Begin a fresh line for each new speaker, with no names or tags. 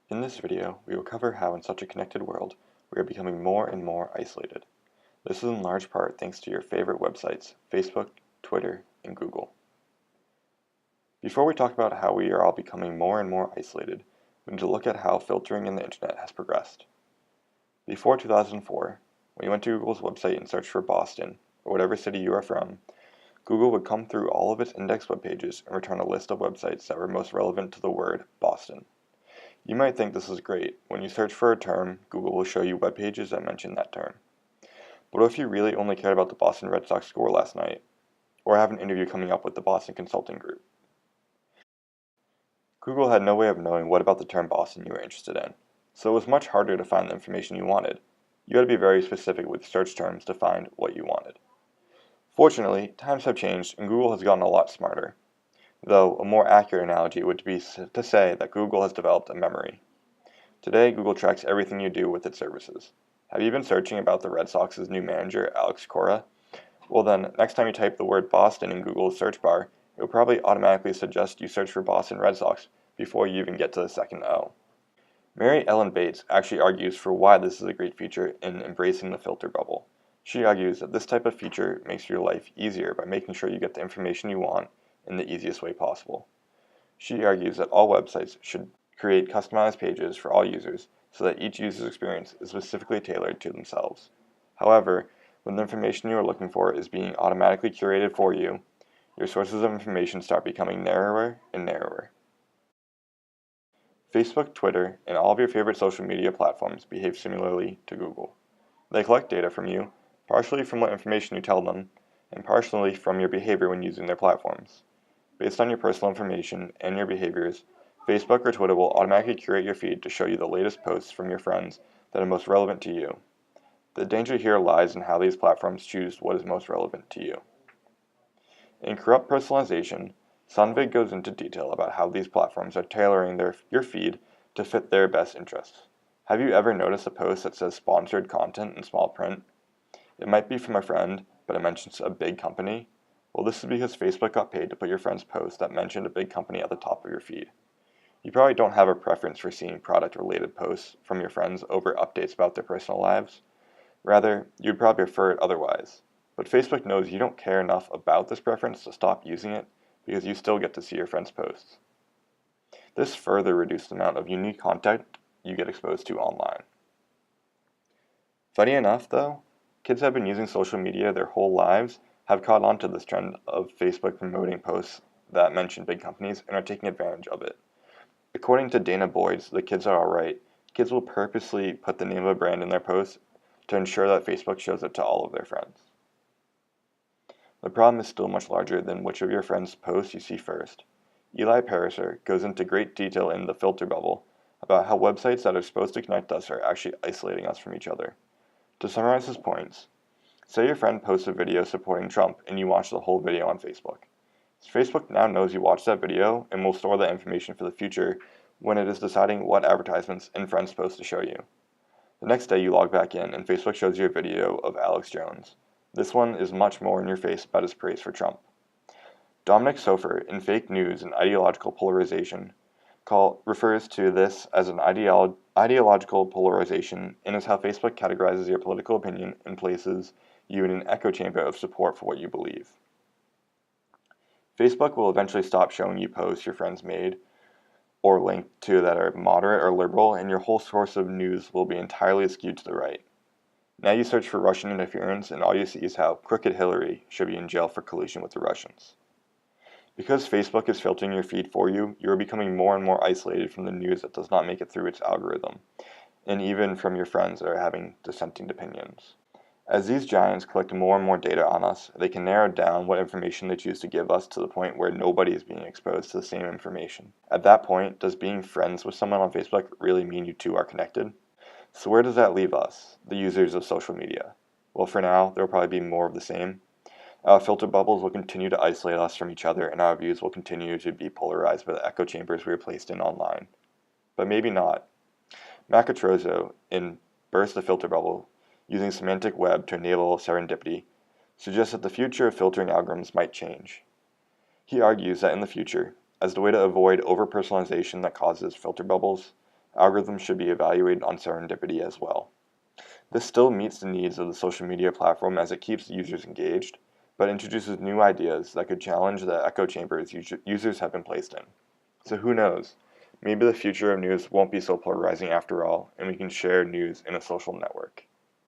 In this video, we will cover how in such a connected world, we are becoming more and more isolated. This is in large part thanks to your favorite websites, Facebook, Twitter, and Google. Before we talk about how we are all becoming more and more isolated, we need to look at how filtering in the internet has progressed. Before 2004, when you went to Google's website and searched for Boston, or whatever city you are from, Google would come through all of its index web pages and return a list of websites that were most relevant to the word Boston. You might think this is great. When you search for a term, Google will show you web pages that mention that term. But what if you really only cared about the Boston Red Sox score last night, or have an interview coming up with the Boston Consulting Group? Google had no way of knowing what about the term Boston you were interested in, so it was much harder to find the information you wanted. You had to be very specific with search terms to find what you wanted. Fortunately, times have changed and Google has gotten a lot smarter. Though a more accurate analogy would be to say that Google has developed a memory. Today, Google tracks everything you do with its services. Have you been searching about the Red Sox's new manager, Alex Cora? Well then, next time you type the word Boston in Google's search bar, it will probably automatically suggest you search for Boston Red Sox before you even get to the second O. Mary Ellen Bates actually argues for why this is a great feature in embracing the filter bubble. She argues that this type of feature makes your life easier by making sure you get the information you want in the easiest way possible. She argues that all websites should create customized pages for all users so that each user's experience is specifically tailored to themselves. However, when the information you are looking for is being automatically curated for you, your sources of information start becoming narrower and narrower. Facebook, Twitter, and all of your favorite social media platforms behave similarly to Google. They collect data from you, partially from what information you tell them, and partially from your behavior when using their platforms. Based on your personal information and your behaviors, Facebook or Twitter will automatically curate your feed to show you the latest posts from your friends that are most relevant to you. The danger here lies in how these platforms choose what is most relevant to you. In Corrupt Personalization, Sandvig goes into detail about how these platforms are tailoring your feed to fit their best interests. Have you ever noticed a post that says sponsored content in small print? It might be from a friend, but it mentions a big company. Well, this is because Facebook got paid to put your friend's post that mentioned a big company at the top of your feed. You probably don't have a preference for seeing product-related posts from your friends over updates about their personal lives. Rather, you'd probably prefer it otherwise. But Facebook knows you don't care enough about this preference to stop using it because you still get to see your friends' posts. This further reduces the amount of unique content you get exposed to online. Funny enough, though, kids have been using social media their whole lives have caught on to this trend of Facebook promoting posts that mention big companies and are taking advantage of it. According to Dana Boyd's The Kids Are Alright, kids will purposely put the name of a brand in their posts to ensure that Facebook shows it to all of their friends. The problem is still much larger than which of your friends' posts you see first. Eli Pariser goes into great detail in The Filter Bubble about how websites that are supposed to connect us are actually isolating us from each other. To summarize his points, say your friend posts a video supporting Trump and you watch the whole video on Facebook. Facebook now knows you watched that video and will store that information for the future when it is deciding what advertisements and friends posts to show you. The next day you log back in and Facebook shows you a video of Alex Jones. This one is much more in your face about his praise for Trump. Dominic Sofer in Fake News and Ideological Polarization refers to this as an ideological polarization and is how Facebook categorizes your political opinion and places you in an echo chamber of support for what you believe. Facebook will eventually stop showing you posts your friends made or linked to that are moderate or liberal, and your whole source of news will be entirely skewed to the right. Now you search for Russian interference and all you see is how crooked Hillary should be in jail for collusion with the Russians. Because Facebook is filtering your feed for you, you are becoming more and more isolated from the news that does not make it through its algorithm, and even from your friends that are having dissenting opinions. As these giants collect more and more data on us, they can narrow down what information they choose to give us to the point where nobody is being exposed to the same information. At that point, does being friends with someone on Facebook really mean you two are connected? So where does that leave us, the users of social media? Well, for now, there will probably be more of the same. Our filter bubbles will continue to isolate us from each other, and our views will continue to be polarized by the echo chambers we are placed in online. But maybe not. Macatrozo, in Burst the Filter Bubble, using semantic web to enable serendipity, suggests that the future of filtering algorithms might change. He argues that in the future, as the way to avoid over-personalization that causes filter bubbles, algorithms should be evaluated on serendipity as well. This still meets the needs of the social media platform as it keeps users engaged, but introduces new ideas that could challenge the echo chambers users have been placed in. So who knows? Maybe the future of news won't be so polarizing after all, and we can share news in a social network.